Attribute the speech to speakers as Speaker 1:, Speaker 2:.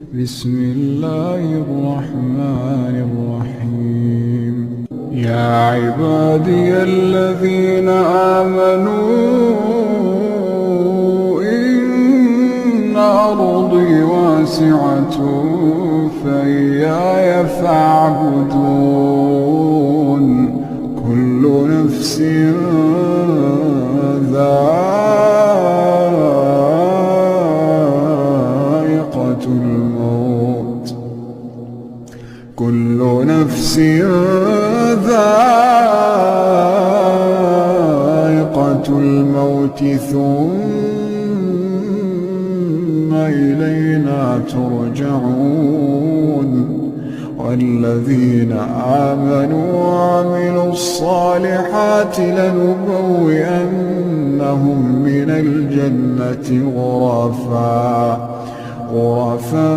Speaker 1: بسم الله الرحمن الرحيم. يا عبادي الذين آمنوا إن أرضي واسعة فإياي فاعبدون. كل نفس ذائقة الموت، كل نفس ذائقة الموت ثم إلينا ترجعون. والذين آمنوا وعملوا الصالحات لنبوئنهم من الجنة غرفا